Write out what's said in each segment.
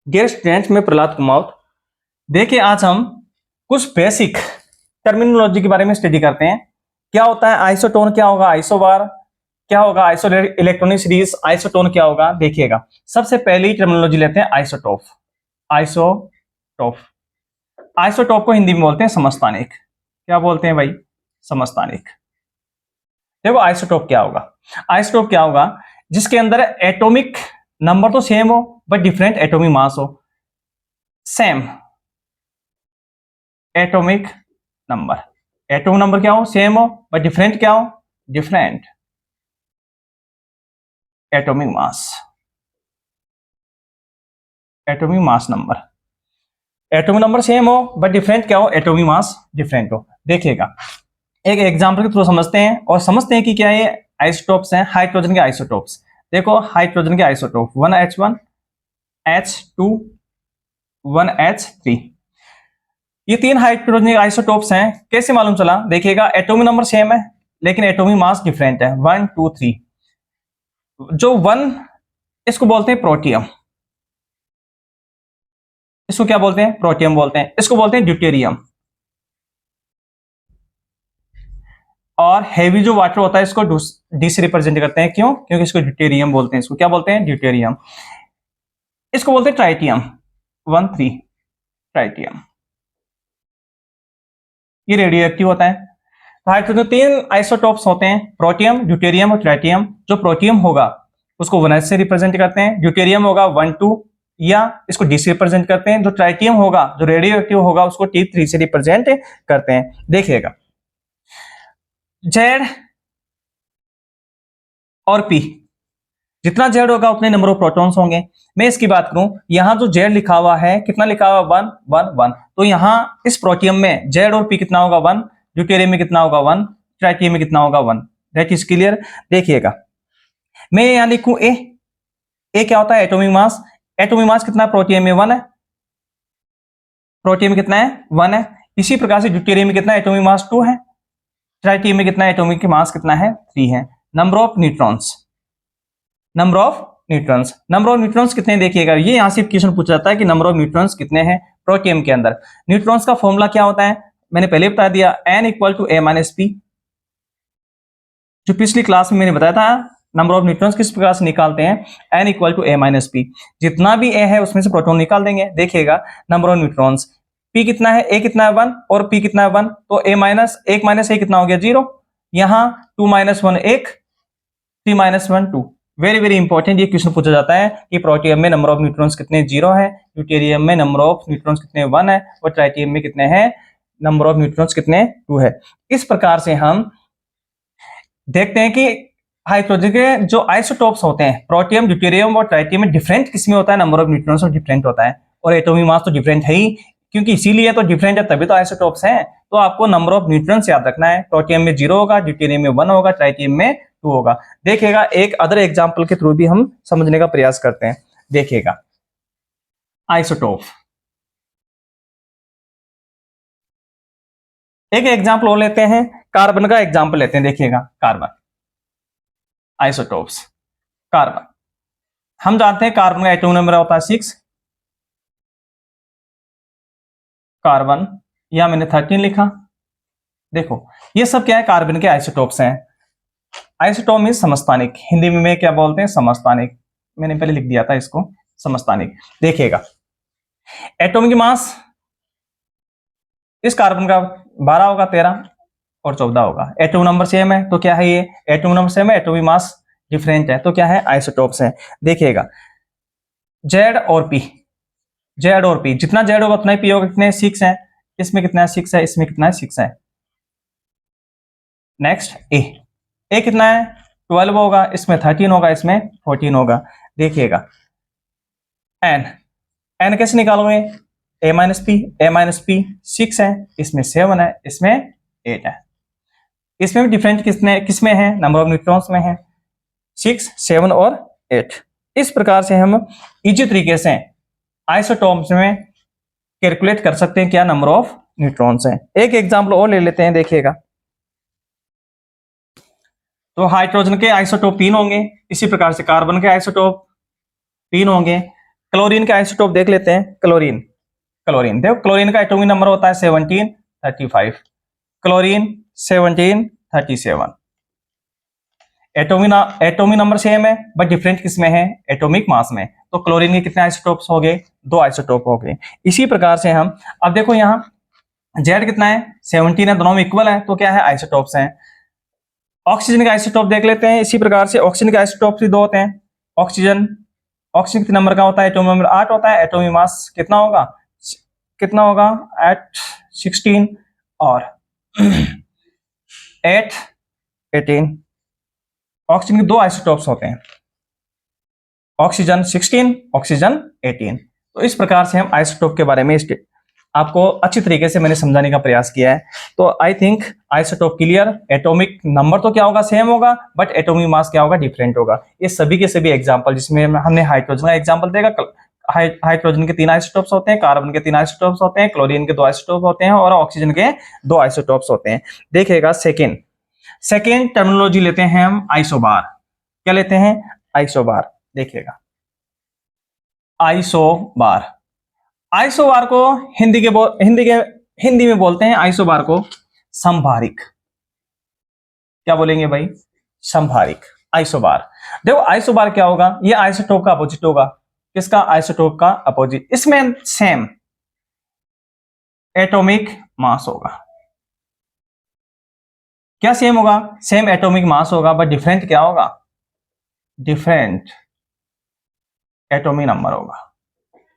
Dear students, मैं प्रहलाद कुमावत। देखिए, आज हम कुछ बेसिक टर्मिनोलॉजी के बारे में स्टडी करते हैं। क्या होता है आइसोटोन, क्या होगा आइसोबार, क्या होगा आइसो इलेक्ट्रॉनिक सीरीज, आइसोटोन क्या होगा देखिएगा। सबसे पहली टर्मिनोलॉजी लेते हैं आइसोटोप। आइसोटोप आइसोटोप को हिंदी में बोलते हैं समस्थानिक। क्या बोलते हैं भाई? समस्थानिक। देखो आइसोटोप क्या होगा। आइसोटोप क्या होगा? जिसके अंदर एटॉमिक नंबर तो सेम हो बट डिफरेंट एटॉमिक मास हो। Same atomic number, atomic number क्या हो? सेम हो बट डिफरेंट क्या हो? Different atomic mass. Atomic mass number, atomic number same हो बट डिफरेंट क्या हो? एटॉमिक मास डिफरेंट हो। देखिएगा, एक एग्जांपल के थ्रू समझते हैं और समझते हैं कि क्या ये आइसोटोप्स हैं, हाइड्रोजन के आइसोटोप्स। देखो हाइड्रोजन के आइसोटोप 1H1 H2 1H3, ये तीन हाइड्रोजन के आइसोटोप्स हैं। कैसे मालूम चला? देखिएगा, एटॉमिक नंबर सेम है लेकिन एटॉमिक मास डिफरेंट है। 1 2 3। जो 1, इसको बोलते हैं प्रोटियम। इसको क्या बोलते हैं? प्रोटियम बोलते हैं। इसको बोलते हैं ड्यूटेरियम। और हेवी जो वाटर होता है इसको डी से रिप्रेजेंट करते हैं। क्यों? क्योंकि इसको ड्यूटेरियम बोलते हैं। इसको क्या बोलते हैं? ड्यूटेरियम। इसको बोलते हैं ट्राइटियम। 1 3 ट्राइटियम। ये रेडियो एक्टिव होता है। तो हाइड्रोजन तीन आइसोटोप्स होते हैं, प्रोटियम, ड्यूटेरियम और ट्राइटियम। जो प्रोटियम होगा उसको 1H से रिप्रेजेंट करते हैं, ड्यूटेरियम होगा 1 2 या इसको डी से रिप्रेजेंट करते हैं, जो ट्राइटियम होगा जो रेडियो एक्टिव होगा उसको T3 से रिप्रेजेंट करते हैं। देखिएगा, जेड और पी, जितना जेड होगा उतने नंबर ऑफ प्रोटॉन्स होंगे। मैं इसकी बात करूं, यहां जो जेड लिखा हुआ है कितना लिखा हुआ? 1 1 1। तो यहां इस प्रोटियम में जेड और पी कितना होगा? 1। ड्यूटेरियम में कितना होगा? 1। ट्राइटियम में कितना होगा? 1। That is clear. देखिएगा, मैं यहां लिखूं ए। ए क्या होता है? Atomic mass. एटॉमिक मास कितना? प्रोटियम में 1 है। प्रोटियम में कितना है? 1 है। इसी प्रकार से ड्यूटेरियम में कितना? एटॉमिक मास 2 है। ट्राइटियम में कितना? एटॉमिक मास कितना है? 3 है। Number of neutrons, number of neutrons, number of neutrons कितने? देखिएगा, ये यहां से क्वेश्चन पूछा जाता है कि नंबर ऑफ न्यूट्रॉन्स कितने हैं प्रोटियम के अंदर। न्यूट्रॉन्स का फॉर्मूला क्या होता है? मैंने पहले बता दिया, n = a - p। जो पिछली क्लास में मैंने बताया था नंबर ऑफ न्यूट्रॉन्स किस प्रकार से निकालते हैं, n = a - p। जितना भी a है उसमें से प्रोटॉन निकाल देंगे। देखिएगा, नंबर ऑफ न्यूट्रॉन्स, p कितना है? a कितना है? 1 और p कितना है? 1। तो a माइनस 1 माइनस a कितना हो गया? 0। यहाँ 2 - 1 1, 3 - 1 2। वेरी वेरी इंपॉर्टेंट ये क्वेश्चन पूछा जाता है कि प्रोटियम में नंबर ऑफ न्यूट्रॉन्स कितने? 0 है। ड्यूटेरियम में नंबर ऑफ न्यूट्रॉन्स कितने? 1 है। और ट्राइटियम में कितने हैं? नंबर ऑफ न्यूट्रॉन्स कितने? 2 है। इस प्रकार से हम देखते हैं कि हाइड्रोजन के जो आइसोटोप्स होते हैं, प्रोटियम, ड्यूटेरियम और ट्राइटियम में डिफरेंट किसमें होता है? नंबर ऑफ न्यूट्रॉन्स और डिफरेंट होता है। और एटॉमिक मास तो डिफरेंट है ही, क्योंकि इसीलिए तो डिफरेंट है, तभी तो आइसोटोप्स हैं। तो आपको नंबर ऑफ न्यूट्रॉन्स याद रखना है। प्रोटियम में 0 होगा, ड्यूटेरियम में 1 होगा, ट्राइटियम में 2 होगा। देखिएगा, एक अदर एग्जाम्पल के थ्रू भी हम समझने का प्रयास करते हैं। देखिएगा, आइसोटोप, एक एग्जाम्पल और लेते हैं, कार्बन का एग्जाम्पल लेते हैं। देखिएगा, कार्बन आइसोटोप्स। कार्बन, हम जानते हैं कार्बन का एटॉमिक नंबर होता है 6। कार्बन, या मैंने 13 लिखा। देखो, ये सब क्या है? कार्बन के आइसोटोप्स हैं। आइसोटोप मींस समस्थानिक, हिंदी में क्या बोलते हैं? समस्थानिक। मैंने पहले लिख दिया था इसको, समस्थानिक। देखिएगा, एटॉमिक मास इस कार्बन का 12 होगा, 13 और 14 होगा। एटॉमिक नंबर सेम है तो क्या है? ये एटॉमिक नंबर सेम है, एटॉमिक मास डिफरेंट है, तो क्या है? आइसोटोप्स है। देखिएगा, जेड और पी, जेड और पी, जितना जेड होगा उतना ही पी होगा। कितने? 6 है। इसमें कितना है? 6 है। इसमें कितना है? 6 है। नेक्स्ट, ए कितना है? 12 होगा। इसमें 13 होगा, इसमें 14 होगा। देखिएगा, एन, एन कैसे निकालोगे? a - p 6 है, इसमें 7 है, इसमें 8 है। इसमें भी डिफरेंट किसमें है? नंबर ऑफ न्यूट्रॉन्स में है, 6 7 और 8। इस प्रकार से हम इजी तरीके से आइसोटोप्स में कैलकुलेट कर सकते हैं क्या नंबर ऑफ न्यूट्रॉन्स है। एक एग्जांपल और ले लेते हैं। देखिएगा, तो हाइड्रोजन के आइसोटोप 3 होंगे, इसी प्रकार से कार्बन के आइसोटोप 3 होंगे, क्लोरीन के आइसोटोप देख लेते हैं। क्लोरीन, क्लोरीन देखो, क्लोरीन का एटॉमिक नंबर होता है 1735, क्लोरीन 1737। एटॉमिक नंबर सेम है बट डिफरेंट किसमें है, एटॉमिक मास में। तो क्लोरीन के कितने आइसोटोप्स हो गए, 2 आइसोटोप हो गए। इसी प्रकार से हम अब देखो यहाँ जेड कितना है, 17 है, दोनों में इक्वल है, तो क्या है, आइसोटोप्स हैं। ऑक्सीजन का आइसोटोप देख लेते हैं। इसी प्रकार से ऑक्सीजन के आइसोटोप भी 2 होते हैं। ऑक्सीजन, ऑक्सीजन कितने नंबर का होता है, एटॉमिक नंबर 8 होता है। एटॉमिक मास कितना होगा, कितना होगा, 16 और 18। ऑक्सीजन के 2 आइसोटोप्स होते हैं, ऑक्सीजन 16, ऑक्सीजन 18। तो इस प्रकार से हम आइसोटोप के बारे में आपको अच्छी तरीके से मैंने समझाने का प्रयास किया है। तो I think isotope clear. Atomic number तो क्या होगा, सेम होगा, बट एटॉमिक मास क्या होगा, डिफरेंट होगा। ये सभी के सभी एग्जांपल, जिसमें हमने हाइड्रोजन का एग्जांपल देगा। हाइड्रोजन के 3 आइसोटोप्स होते हैं, कार्बन के 3 आइसोटोप्स होते हैं, क्लोरीन के 2 आइसोटोप होते हैं और ऑक्सीजन के 2 आइसोटोप्स होते हैं। देखिएगा सेकेंड टर्मिनोलॉजी लेते हैं हम आइसोबार। क्या लेते हैं, आइसोबार। देखिएगा आइसोबार, आइसोबार को हिंदी में बोलते हैं आइसोबार को संभारिक। क्या बोलेंगे भाई, संभारिक, आइसोबार। देखो आइसोबार क्या होगा, ये आइसोटोप का अपोजिट होगा। किसका, आइसोटोप का अपोजिट। इसमें सेम एटॉमिक मास होगा। क्या सेम होगा, सेम एटॉमिक मास होगा, बट डिफरेंट क्या होगा, डिफरेंट एटॉमिक नंबर होगा।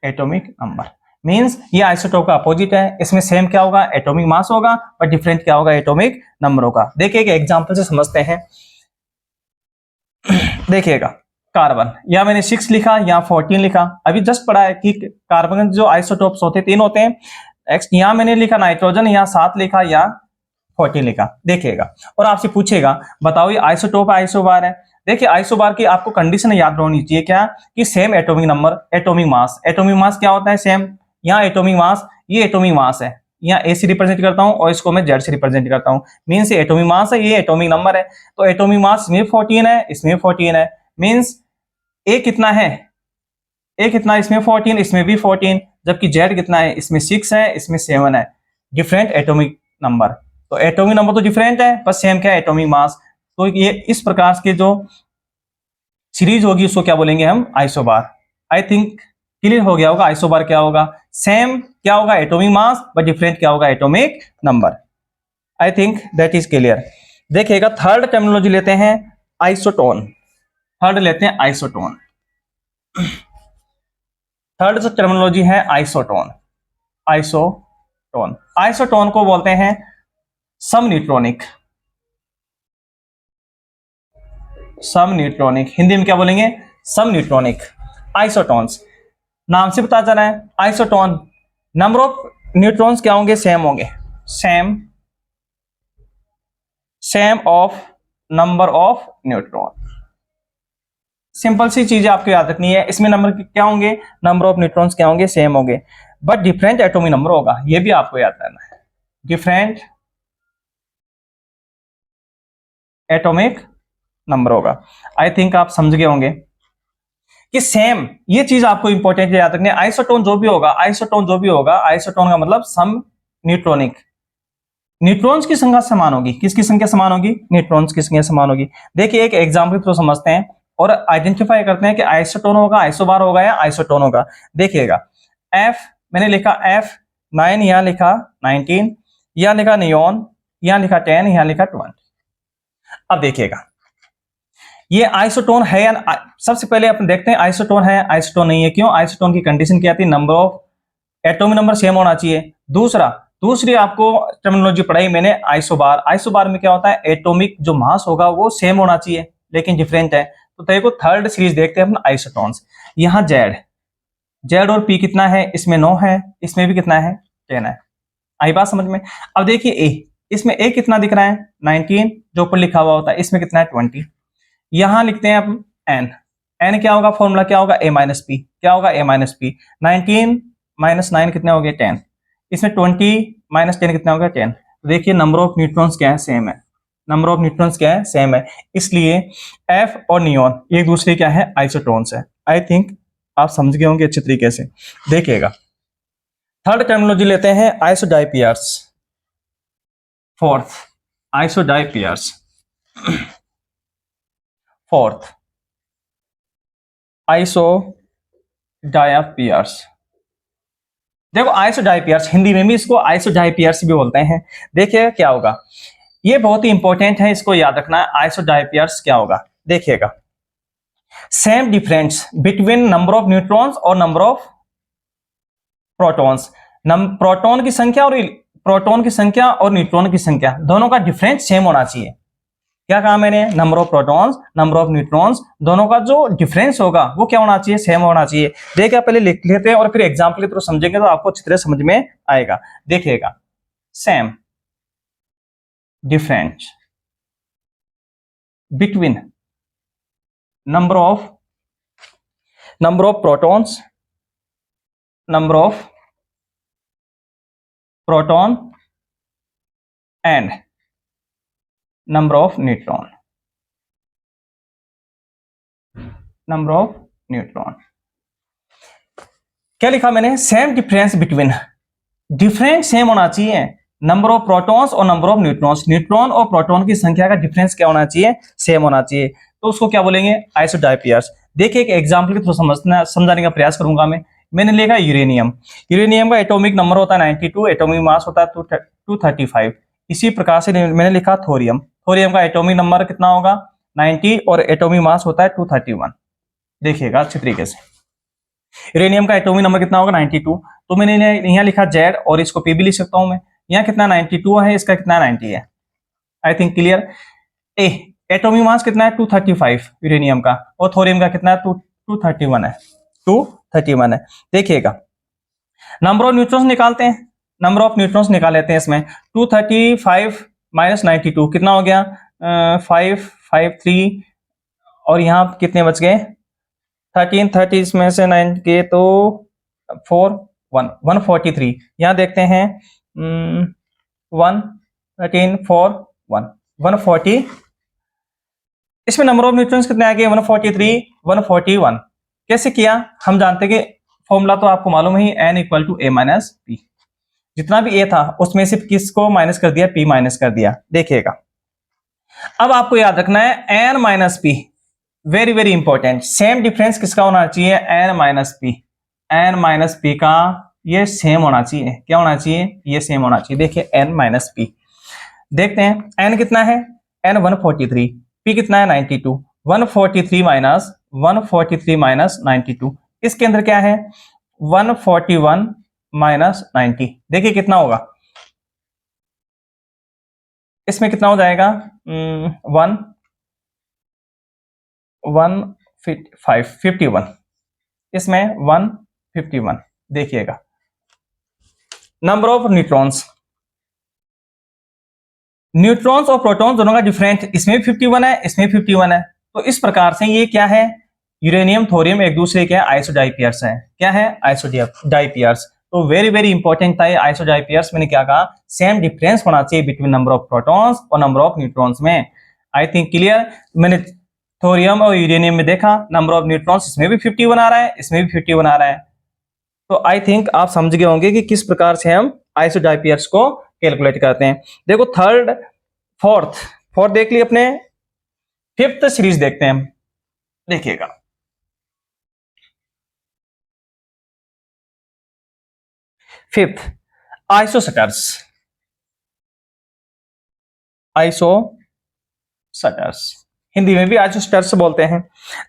एटॉमिक नंबर मींस ये आइसोटोप का अपोजिट है। इसमें सेम क्या होगा, एटॉमिक मास होगा, बट डिफरेंट क्या होगा, एटॉमिक नंबर होगा। देखिए एक एग्जांपल से समझते हैं। देखिएगा कार्बन, या मैंने 6 लिखा या 14 लिखा। अभी जस्ट पढ़ा है कि कार्बन के जो आइसोटोप्स होते हैं 3 होते हैं। यहाँ मैंने लिखा नाइट्रोजन, या 7 लिखा या 14 लिखा। देखिएगा और आपसे पूछेगा बताओ ये आइसोटोप आइसोबार है। देखिए आइसोबार की आपको कंडीशन याद होनी चाहिए, क्या कि same atomic number, atomic mass. Atomic mass क्या होता है, सेम। यहाँ एटॉमिक मास, ये एटॉमिक मास है, यहाँ ए से रिप्रेजेंट करता हूं और इसको मैं जेड से रिप्रेजेंट करता हूं। मींस ये एटॉमिक मास है, ये एटॉमिक नंबर है। तो एटॉमिक मास इसमें 14 है, इसमें 14 है। मींस ए कितना है, ए कितना है, इसमें 14, इसमें भी 14। जबकि जेड कितना है, इसमें 6 है, इसमें 7 है। Different atomic number. तो एटॉमिक नंबर तो डिफरेंट है, बस सेम क्या है, एटॉमिक मास। तो ये इस प्रकार के जो सीरीज होगी उसको क्या बोलेंगे हम, आइसोबार। आई थिंक क्लियर हो गया होगा। आइसोबार क्या होगा, सेम क्या होगा, एटॉमिक मास, बट डिफरेंट क्या होगा, atomic number. I think that is clear. देखिएगा थर्ड टर्मिनोलॉजी लेते हैं आइसोटोन। थर्ड लेते हैं आइसोटोन। थर्ड जो टर्मिनोलॉजी है आइसोटोन। आइसोटोन, आइसोटोन को बोलते हैं समन्यूट्रॉनिक। समन्यूट्रॉनिक, हिंदी में क्या बोलेंगे, समन्यूट्रॉनिक। आइसोटोन्स, नाम से पता चला है आइसोटोन, नंबर ऑफ न्यूट्रॉन्स क्या होंगे, सेम होंगे। Same of number of neutron. Simple सी चीज आपको याद रखनी है। इसमें नंबर क्या होंगे, नंबर ऑफ न्यूट्रॉन्स क्या होंगे, सेम होंगे, बट डिफरेंट एटॉमिक नंबर होगा। ये भी आपको याद रहना है, डिफरेंट एटॉमिक नंबर होगा। आई थिंक आप समझ गए होंगे कि सेम, ये चीज आपको इंपॉर्टेंट याद रखनी है। आइसोटोन जो भी होगा, आइसोटोन जो भी होगा, आइसोटोन का मतलब सम न्यूट्रॉनिक। न्यूट्रॉन्स की संख्या समान होगी। किसकी संख्या समान होगी, न्यूट्रॉन्स की संख्या समान होगी। देखिए एक एग्जांपल तो समझते हैं और आइडेंटिफाई करते हैं कि आइसोटोन होगा, आइसोबार होगा या आइसोटोन होगा। देखिएगा एफ, मैंने लिखा F9, यहां लिखा 19, यहां लिखा नियॉन, यहां लिखा 10, यहां लिखा 20। अब देखिएगा ये आइसोटोन है या, सबसे पहले अपन देखते हैं आइसोटोन है, आइसोटोन नहीं है। क्यों, आइसोटोन की कंडीशन क्या थी, number of atomic number same होना चाहिए। दूसरी आपको टर्मिनोलॉजी पढ़ाई मैंने आइसोबार। आइसोबार में क्या होता है, एटॉमिक जो मास होगा वो सेम होना चाहिए, लेकिन डिफरेंट है। तो देखो थर्ड सीरीज देखते हैं अपन आइसोटोन्स। यहाँ जेड और पी कितना है, इसमें 9 है, इसमें भी कितना है, 10 है। आई बात समझ में। अब देखिए ए, इसमें ए कितना दिख रहा है, 19, जो ऊपर लिखा हुआ होता है। इसमें कितना है, 20। यहां लिखते हैं अब एन क्या होगा, फॉर्मूला क्या होगा, ए माइनस पी। क्या होगा, ए माइनस पी। 19 माइनस 9 कितने हो गए, 10। इसमें 20 माइनस 10 कितना हो गया, 10। देखिए नंबर ऑफ न्यूट्रॉन्स क्या है, सेम है। नंबर ऑफ न्यूट्रॉन्स क्या है, सेम है। इसलिए एफ और नियॉन एक दूसरे क्या है, आइसोटोन्स है। आई थिंक आप समझ गए होंगे अच्छे तरीके से। देखिएगा, थर्ड टर्मिनोलॉजी लेते हैं आइसोडाइपियर्स। फोर्थ आइसोडाइपियर्स। फोर्थ आइसोडाइपियर्स। देखो आइसोडाइपियर्स, हिंदी में भी इसको आइसोडाइपियर्स भी बोलते हैं। देखिए क्या होगा, ये बहुत ही इंपॉर्टेंट है, इसको याद रखना है। आइसोडाइपियर्स क्या होगा, देखिएगा, same difference between number of neutrons और नंबर ऑफ प्रोटॉन्स। प्रोटॉन की संख्या और न्यूट्रॉन की संख्या दोनों का डिफरेंस सेम होना चाहिए। क्या कहा मैंने, number of protons, number of neutrons, दोनों का जो डिफरेंस होगा वो क्या होना चाहिए, सेम होना चाहिए। देखिए पहले लिख लेते हैं और फिर एग्जांपल के थ्रू समझेंगे तो आपको अच्छी तरह समझ में आएगा। देखिएगा, same difference between number of protons, number of proton and number of neutron, number of neutron. क्या लिखा मैंने, same difference between, difference same होना चाहिए, नंबर ऑफ प्रोटॉन्स और नंबर ऑफ न्यूट्रॉन्स, न्यूट्रॉन और प्रोटॉन की संख्या का डिफरेंस क्या होना चाहिए, सेम होना चाहिए। तो उसको क्या बोलेंगे, आइसोडाइपियर्स। देखिए एक एग्जांपल के थ्रू समझाने का प्रयास करूंगा मैंने लिखा यूरेनियम। यूरेनियम का एटॉमिक नंबर होता है 92, एटॉमिक मास होता है 235। इसी प्रकार से मैंने लिखा थोरियम। थोरियम का एटॉमिक नंबर कितना होगा, 90 और एटॉमिक मास होता है 231। देखिएगा अच्छे तरीके से, यूरेनियम का एटॉमिक नंबर कितना होगा 92, तो मैंने यहाँ लिखा Z और इसको P भी लिख सकता हूं मैं। यहाँ कितना 92 है, इसका कितना 90 है। I think clear. Atomic mass कितना है 235 यूरेनियम का, और थोरियम का कितना है 231 है, 231 है। देखिएगा, नंबर ऑफ न्यूट्रॉन्स निकालते हैं, नंबर ऑफ न्यूट्रॉन्स निकाल लेते हैं इसमें। 235 माइनस 92 कितना हो गया, 553, और यहाँ कितने बच गए 1330, इसमें से 9 के तो 143। यहाँ देखते हैं 1 13 4 1 140। इसमें नंबर ऑफ न्यूट्रॉन्स कितने आ गए 143 141। कैसे किया, हम जानते हैं कि फॉर्मूला तो आपको मालूम है, n equal to a minus p. जितना भी a था उसमें सिर्फ किसको माइनस कर दिया, p माइनस कर दिया। देखिएगा, अब आपको याद रखना है n minus p, very very important. Same difference किसका होना चाहिए, n minus P. n minus P का ये सेम होना चाहिए, क्या होना चाहिए, ये सेम होना चाहिए। देखिए n माइनस पी, देखते हैं n कितना है, n 143, p कितना है 92, 143 माइनस 92, इसके अंदर क्या है 141 माइनस 90। देखिए कितना होगा, इसमें कितना हो जाएगा 51, इसमें 151। देखिएगा, नंबर ऑफ न्यूट्रॉन्स और प्रोटॉन्स दोनों का डिफरेंट, इसमें 51 है, इसमें 51 है। तो इस प्रकार से ये क्या है, यूरेनियम थोरियम एक दूसरे के आइसोडाइपियर्स हैं। क्या है, आइसोडाइपियर्स। तो वेरी वेरी इंपॉर्टेंट था ये आइसोडाइपियर्स। मैंने क्या कहा, सेम डिफरेंस होना चाहिए बिटवीन नंबर ऑफ प्रोटॉन्स और नंबर ऑफ न्यूट्रॉन्स में। I think clear. मैंने थोरियम और यूरेनियम में देखा नंबर ऑफ न्यूट्रॉन्स, इसमें भी 51 आ रहा है, इसमें भी 51 आ रहा है। तो आई थिंक आप समझ गए होंगे कि किस प्रकार से हम आइसोडाइपियर्स को कैलकुलेट करते हैं। देखो थर्ड फोर्थ देख लिए अपने, फिफ्थ सीरीज देखते हैं हम। देखिएगा, फिफ्थ आइसोस्टर्स। हिंदी में भी आइसोस्टर्स बोलते हैं।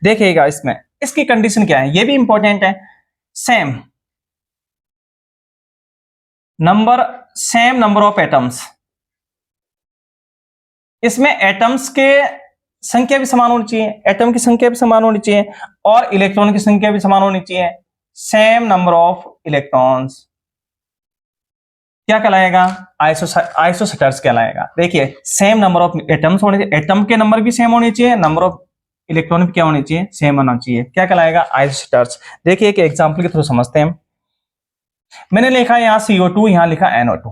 देखिएगा, इसमें इसकी कंडीशन क्या है, ये भी इंपॉर्टेंट है। सेम नंबर ऑफ एटम्स, इसमें एटम्स के संख्या भी समान होनी चाहिए, एटम की संख्या भी समान होनी चाहिए, और इलेक्ट्रॉन की संख्या भी समान होनी चाहिए। सेम नंबर ऑफ इलेक्ट्रॉन्स क्या कहलाएगा, आइसोस्टर्स कहलाएगा। देखिए, सेम नंबर ऑफ एटम्स होने चाहिए, एटम के नंबर भी सेम होने चाहिए, नंबर ऑफ इलेक्ट्रॉन भी क्या होनी चाहिए, सेम होना चाहिए। क्या कहलाएगा, आइसोस्टर्स। देखिए एक एग्जांपल के थ्रू समझते हैं। मैंने लिखा है यहाँ CO2, यहाँ लिखा NO2,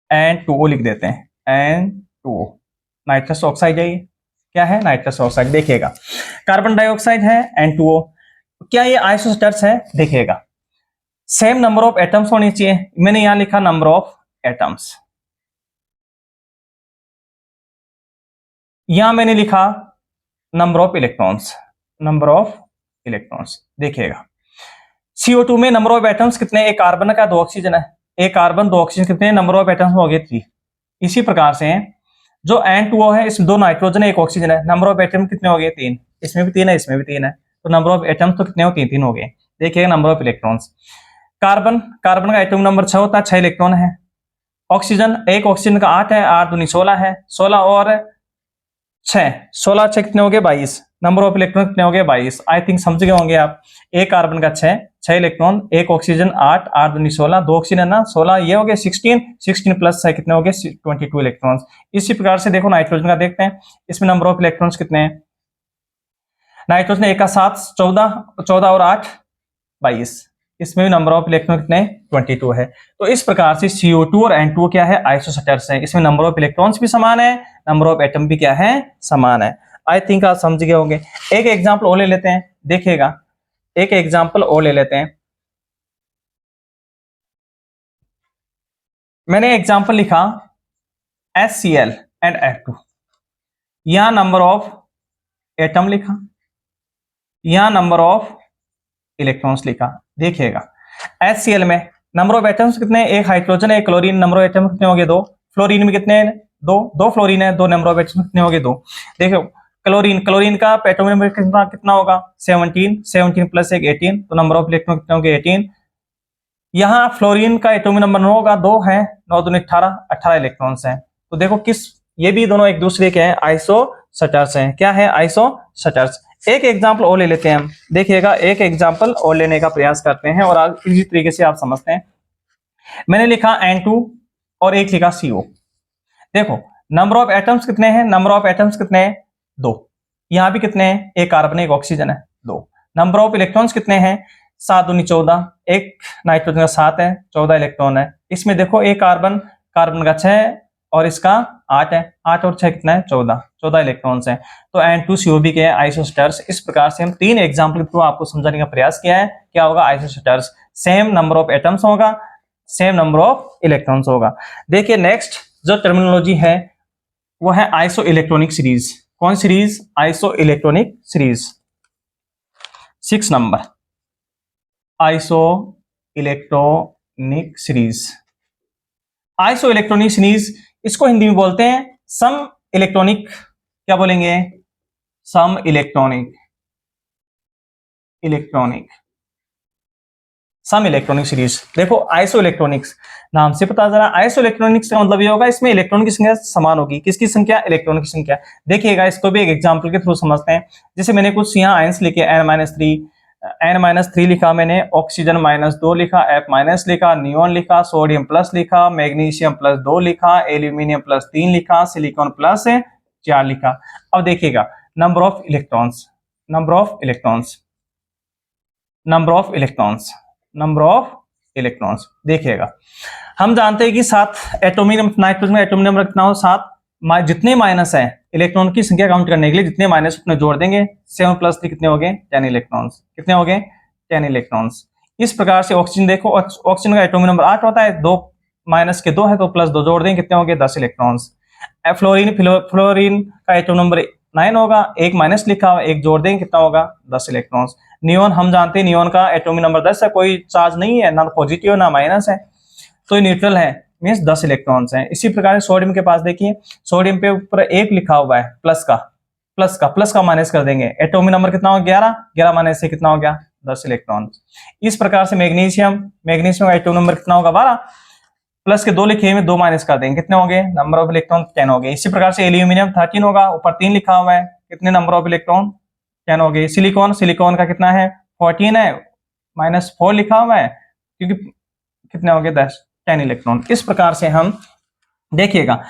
N2O लिख देते हैं, N2O नाइट्रस ऑक्साइड है। ये क्या है, नाइट्रस ऑक्साइड। देखिएगा, कार्बन डाइऑक्साइड है N2O, क्या ये आइसोस्टेट्स है? देखिएगा, सेम नंबर ऑफ एटम्स होनी चाहिए। मैंने यहां लिखा नंबर ऑफ एटम्स, यहां मैंने लिखा number of electrons, number of electrons. देखिएगा, CO2 में नंबर ऑफ एटम्स कितने? एक कार्बन का, 2 ऑक्सीजन है, एक कार्बन 2 ऑक्सीजन, कितने नंबर ऑफ एटम्स हो गए? 3। इसी प्रकार से जो N2O है, इसमें 2 नाइट्रोजन है, 1 ऑक्सीजन है, नंबर ऑफ एटम कितने हो गए? 3। इसमें भी 3 है, इसमें भी 3 है, तो नंबर ऑफ एटम्स तो कितने हो? 3 हो गए। देखिएगा number of electrons, carbon, carbon का एटॉमिक नंबर 6 होता है, 6 इलेक्ट्रॉन है। ऑक्सीजन, एक ऑक्सीजन का 8 है, 8 दूनी 16 है, 16 और 6, 16 6 कितने हो गए? 22। नंबर ऑफ इलेक्ट्रॉन कितने हो गए? 22। आई थिंक समझ गए होंगे आप। एक कार्बन का 6 इलेक्ट्रॉन, एक ऑक्सीजन 8, 8 दूनी 16, 2 ऑक्सीजन है ना 16, ये हो गए 16, 16 प्लस 6 कितने हो गए? 22 इलेक्ट्रॉन्स। इसी प्रकार से देखो नाइट्रोजन का देखते हैं, इसमें नंबर ऑफ इलेक्ट्रॉन्स कितने हैं? नाइट्रोजन एक का 7, 14, 14 और 8 22, इसमें भी नंबर ऑफ इलेक्ट्रॉन कितने? 22 है। तो इस प्रकार से CO2 और N2O क्या है? आइसोस्टेट्स है। इसमें नंबर ऑफ इलेक्ट्रॉन्स भी समान है, नंबर ऑफ एटम भी क्या है? समान है। आई थिंक आप समझ गए होंगे। एक एग्जांपल और ले लेते हैं, देखिएगा, एक एग्जांपल और ले लेते हैं। मैंने एग्जांपल लिखा HCl एंड H2, यहां नंबर ऑफ एटम लिखा, यहां नंबर ऑफ इलेक्ट्रॉन्स लिखा। देखिएगा, HCl में नंबर ऑफ एटम्स कितने? एक हाइड्रोजन, एक क्लोरीन, नंबर ऑफ एटम कितने हो गए? 2। फ्लोरीन में कितने? 2 फ्लोरीन है, 2 नंबर ऑफ एटम्स कितने हो गए? 2। देखो क्लोरीन, क्लोरीन का एटॉमिक नंबर कितना होगा? 17, 17 प्लस 1 18, तो नंबर ऑफ इलेक्ट्रॉन कितने हो गए? 18। यहाँ फ्लोरीन का एटॉमिक नंबर 9 होगा, 2 है, 9 दूनी 18, 18 इलेक्ट्रॉन्स हैं। तो देखो किस, ये भी दोनों एक दूसरे के हैं, आइसोस्टेट्स हैं। क्या है? आइसोस्टेट्स। एक एग्जांपल और ले लेते हैं हम, देखिएगा, एक एग्जांपल और लेने का प्रयास करते हैं और इसी तरीके से आप समझते हैं। मैंने लिखा N2 और एक लिखा CO। देखो नंबर ऑफ एटम्स कितने हैं? नंबर ऑफ एटम्स कितने हैं? 2। यहां भी कितने हैं? एक कार्बन, एक ऑक्सीजन है, 2। नंबर ऑफ इलेक्ट्रॉन्स कितने हैं? 7 दूनी 14, एक नाइट्रोजन का 7 है, 14 इलेक्ट्रॉन है। इसमें देखो एक कार्बन, कार्बन का 6 और इसका 8 है, 8 और 6 कितना है? 14, 14 इलेक्ट्रॉन्स हैं। तो N2CO भी के हैं आइसोस्टेट्स। इस प्रकार से हम 3 एग्जाम्पल के थ्रू आपको समझाने का प्रयास किया है। क्या होगा? आइसोस्टेट्स, सेम नंबर ऑफ एटम्स होगा, सेम नंबर ऑफ इलेक्ट्रॉन्स होगा। देखिए नेक्स्ट जो टर्मिनोलॉजी है वो है आइसो इलेक्ट्रॉनिक सीरीज। कौन series? Iso electronic series. 6 number, iso electronic series. Iso electronic series, इसको हिंदी में बोलते हैं सम इलेक्ट्रॉनिक, क्या बोलेंगे? सम इलेक्ट्रॉनिक, सम इलेक्ट्रॉनिक सीरीज। देखो आइसो इलेक्ट्रॉनिक्स नाम से पता चला, आइसो इलेक्ट्रॉनिक्स का मतलब ये होगा इसमें इलेक्ट्रॉन की संख्या समान होगी। किसकी संख्या? इलेक्ट्रॉन की संख्या। देखिएगा इसको भी एक एग्जांपल के थ्रू समझते हैं। जैसे मैंने कुछ यहाँ आयंस लिखे, N-3 लिखा मैंने, ऑक्सीजन -2 लिखा, F- लिखा, नियोन लिखा, सोडियम प्लस लिखा, मैग्नीशियम +2 लिखा, एल्यूमिनियम +3 लिखा, सिलिकॉन +4 लिखा। अब देखिएगा number of electrons, number of electrons, number of electrons, number of electrons. देखिएगा हम जानते हैं कि 7 एटॉमिक, नाइट्रोजन का एटॉमिक नंबर कितना हो? 7। जितने माइनस है इलेक्ट्रॉन की संख्या काउंट करने के लिए, जितने माइनस उतने जोड़ देंगे। 7 + 3 कितने हो गए? 10 इलेक्ट्रॉन्स। कितने हो गए? 10 इलेक्ट्रॉन्स। इस प्रकार से ऑक्सीजन देखो, ऑक्सीजन का एटॉमिक नंबर 8 होता है, 2 माइनस के 2 है तो +2 जोड़ देंगे, कितने हो गए? 10 इलेक्ट्रॉन्स। फ्लोरीन का एटॉमिक नंबर 9 होगा, 1 माइनस लिखा हुआ, 1 जोड़ देंगे, कितना होगा? 10 इलेक्ट्रॉन्स। नियोन हम जानते हैं नियोन का एटॉमिक नंबर 10 है, कोई चार्ज नहीं है, ना पॉजिटिव ना माइनस है, तो ये न्यूट्रल है, मींस 10 इलेक्ट्रॉन्स हैं। इसी प्रकार सोडियम के पास देखिए, सोडियम पे ऊपर 1 लिखा हुआ है, प्लस का माइनस कर देंगे, एटॉमिक नंबर कितना हो? 11, 11 माइनस से कितना हो गया? 10 इलेक्ट्रॉन। इस प्रकार से मैग्नीशियम का एटॉमिक नंबर कितना होगा? 12, प्लस के 2 लिखे हुए, 2 माइनस कर देंगे, कितने हो गए? नंबर ऑफ इलेक्ट्रॉन 10 हो गए। इसी प्रकार से एल्यूमिनियम 13 होगा, ऊपर 3 लिखा हुआ है, कितने नंबर ऑफ इलेक्ट्रॉन? 10 हो गए। सिलिकॉन का कितना है? 14 है, -4 लिखा हुआ है, क्योंकि कितने हो गए? 10 इलेक्ट्रॉन। इस प्रकार से हम देखिएगा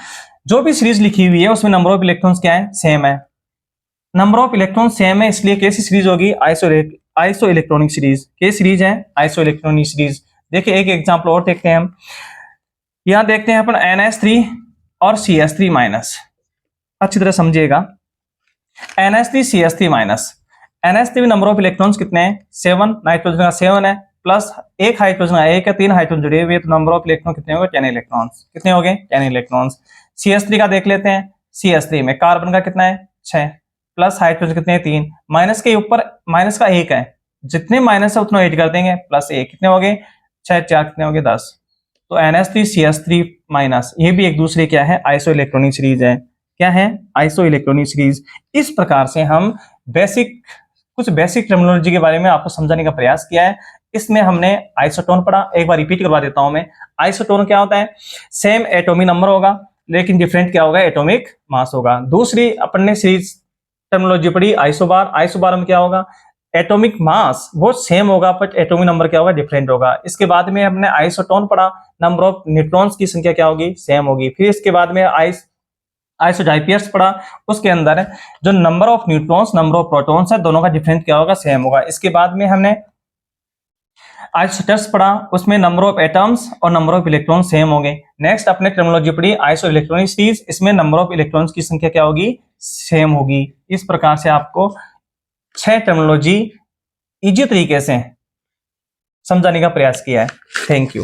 जो भी सीरीज लिखी हुई है उसमें नंबर ऑफ इलेक्ट्रॉन्स क्या है? सेम है। नंबर ऑफ इलेक्ट्रॉन सेम है, इसलिए कैसी सीरीज होगी? Iso electronic series. कैसी सीरीज है? Iso electronic series. देखिए एक एग्जांपल और देखते हैं हम। यहां देखते हैं अपन NH3 और CH3-। अच्छी तरह समझिएगा, NH3 CH3-। NH3 में नंबर ऑफ इलेक्ट्रॉन्स कितने हैं 7, नाइट्रोजन का 7 है, प्लस एक हाइड्रोजन का 1 है, 3 हाइड्रोजन जुड़े हुए, तो नंबर ऑफ इलेक्ट्रॉन कितने हो गए 10 इलेक्ट्रॉन्स। कितने हो गए 10 इलेक्ट्रॉन्स। CH3 का देख लेते हैं। CH3 में कार्बन का कितना है 6, प्लस हाइड्रोजन कितने हैं 3, माइनस के ऊपर माइनस का 1 है, जितने माइनस है उतना ऐड कर देंगे, प्लस 1 कितने हो गए 6 4 कितने हो गए 10। तो NH3 CH3 माइनस, ये भी एक दूसरे क्या है आइसो इलेक्ट्रॉनिक सीरीज है। क्या है आइसो इलेक्ट्रॉनिक सीरीज। इस प्रकार से हम कुछ बेसिक टर्मिनोलॉजी के बारे में आपको समझाने का प्रयास किया है। इसमें हमने आइसोटोन पढ़ा, एक बार रिपीट करवा देता हूं मैं। आइसोटोन क्या होता है, सेम एटॉमिक नंबर होगा लेकिन डिफरेंट क्या होगा एटॉमिक मास होगा। दूसरी अपन ने सीरीज टर्मिनोलॉजी पढ़ी आइसोबार। आइसोबार में क्या होगा एटॉमिक मास वो सेम होगा बट एटॉमिक नंबर क्या होगा डिफरेंट होगा। इसके बाद में हमने आइसोटोन पढ़ा, नंबर ऑफ न्यूट्रॉन्स की संख्या क्या होगी सेम होगी। फिर इसके बाद में आइसोडाइपियर्स पढ़ा, उसके अंदर जो number of neutrons number of protons है दोनों का डिफरेंट क्या होगा सेम होगा। इसके बाद में हमने आइसोटर्स पढ़ा, उसमें नंबर ऑफ एटम्स और नंबर ऑफ इलेक्ट्रॉन सेम होंगे। नेक्स्ट अपने टर्मिनोलॉजी पढ़ी आइसो इलेक्ट्रॉनिक सीरीज, इसमें नंबर ऑफ इलेक्ट्रॉन्स की संख्या क्या होगी सेम होगी। इस प्रकार से आपको 6 टर्मिनोलॉजी इजी तरीके से समझाने का प्रयास किया है। Thank you.